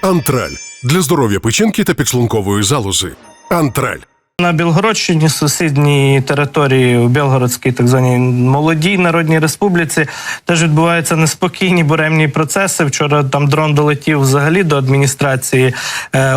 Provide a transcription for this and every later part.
Антраль – для здоров'я печінки та підшлункової залози. Антраль. На Білгородщині, сусідній території, у Білгородській так званій молодій Народній Республіці, теж відбуваються неспокійні буремні процеси. Вчора там дрон долетів взагалі до адміністрації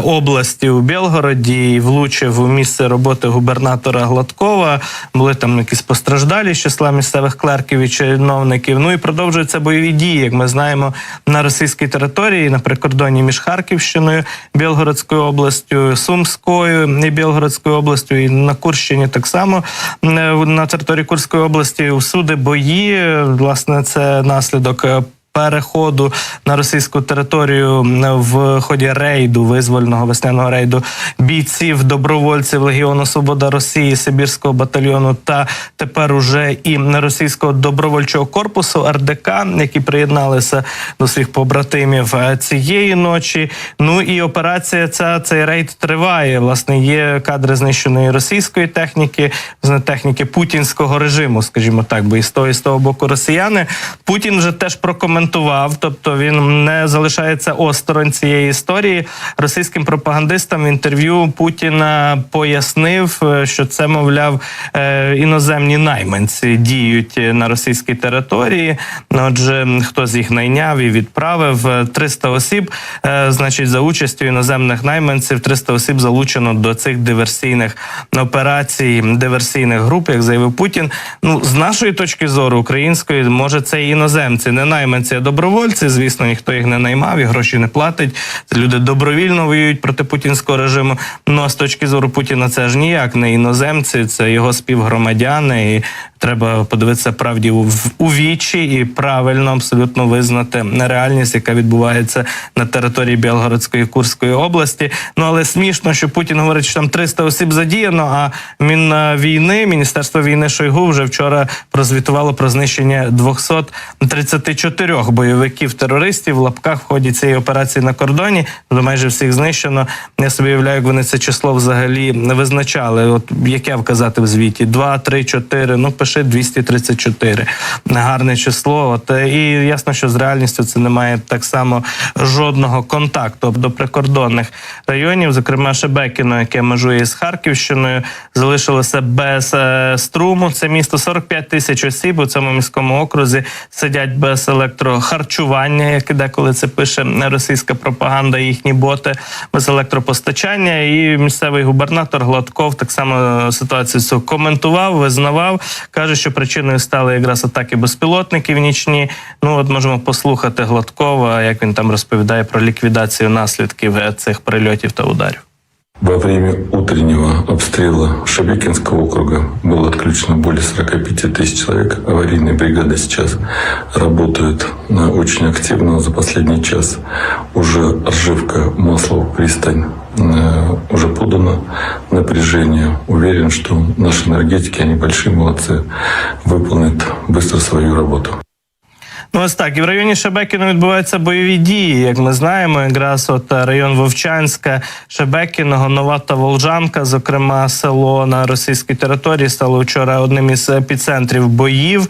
області у Білгороді і влучив у місце роботи губернатора Гладкова. Були там якісь постраждалі з числа місцевих клерків і чиновників. Ну і продовжуються бойові дії, як ми знаємо, на російській території, на прикордонні між Харківщиною, Білгородською областю, Сумською і Білгородською областю. І на Курщині так само, на території Курської області усюди бої. Власне, це наслідок переходу на російську територію в ході рейду, визвольного весняного рейду бійців, добровольців Легіону Свобода Росії, Сибірського батальйону та тепер уже і російського добровольчого корпусу РДК, які приєдналися до своїх побратимів цієї ночі. Ну і операція цей рейд триває. Власне, є кадри знищеної російської техніки путінського режиму, скажімо так, бо і з того боку росіяни. Путін вже теж прокоментував, тобто він не залишається осторонь цієї історії. Російським пропагандистам в інтерв'ю Путіна пояснив, що це, мовляв, іноземні найманці діють на російській території. Отже, хтось їх найняв і відправив. 300 осіб, значить, за участю іноземних найманців, 300 осіб залучено до цих диверсійних операцій, диверсійних груп, як заявив Путін. Ну, з нашої точки зору, української, може, це і іноземці, не найманці, а добровольці. Звісно, ніхто їх не наймав і гроші не платить. Люди добровільно воюють проти путінського режиму. Ну, а з точки зору Путіна це ж ніяк не іноземці, це його співгромадяни. І треба подивитися правді у вічі і правильно абсолютно визнати реальність, яка відбувається на території Білгородської і Курської області. Ну, але смішно, що Путін говорить, що там 300 осіб задіяно, а Міністерство війни Шойгу вже вчора прозвітувало про знищення 234 бойовиків-терористів в лапках в ході цієї операції на кордоні. Майже всіх знищено. Я собі уявляю, як вони це число взагалі не визначали. От яке вказати в звіті? 2, 3, 4, ну пиши 234. Гарне число. От, і ясно, що з реальністю це не має так само жодного контакту до прикордонних районів. Зокрема, Шебекіно, яке межує з Харківщиною, залишилося без струму. Це місто 45 тисяч осіб у цьому міському окрузі сидять без електрохарчування, як і деколи це пише російська пропаганда, їхні боти, без електропостачання. І місцевий губернатор Гладков так само ситуацію цю коментував, визнавав. Каже, що причиною стали якраз атаки безпілотників нічні. Ну, от можемо послухати Гладкова, як він там розповідає про ліквідацію наслідків цих прильотів та ударів. Во время утреннего обстрела Шебекинского округа было отключено более 45 тысяч человек. Аварийные бригады сейчас работают очень активно. За последний час уже Ржевка, Маслов, Пристань уже подано напряжение. Уверен, что наши энергетики, они большие молодцы, выполнят быстро свою работу. Ну, ось так. І в районі Шебекіно відбуваються бойові дії, як ми знаємо. Якраз от район Вовчанська, Шебекіного, Нова та Волжанка, зокрема, село на російській території, стало вчора одним із епіцентрів боїв.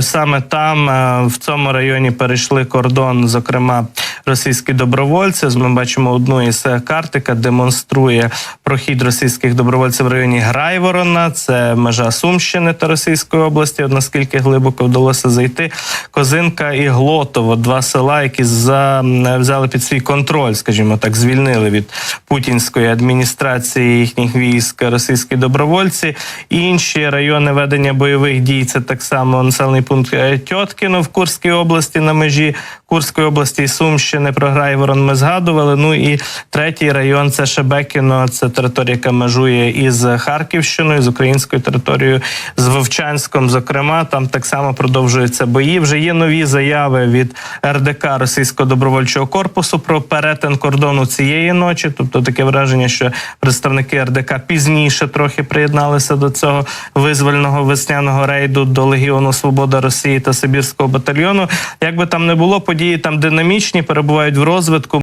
Саме там, в цьому районі, перейшли кордон, зокрема, російські добровольці. Ми бачимо одну із карт, яка демонструє прохід російських добровольців в районі Грайворона. Це межа Сумщини та Російської області, наскільки глибоко вдалося зайти. Козинка і Глотово, два села, які взяли під свій контроль, скажімо так, звільнили від путінської адміністрації їхніх військ російські добровольці. Інші райони ведення бойових дій – це так само населений пункт Тьоткіно в Курській області, на межі Курської області і Сумщини, про Грайворон ми згадували. Ну і третій район – це Шебекіно, це територія, яка межує із Харківщиною, з українською територією, з Вовчанськом, зокрема. Там так само продовжуються бої. Вже є нові заяви від РДК Російського добровольчого корпусу про перетин кордону цієї ночі. Тобто таке враження, що представники РДК пізніше трохи приєдналися до цього визвольного весняного рейду до Легіону Свобода Росії та Сибірського батальйону. Як би там не було, події там динамічні, перебувають в розвитку.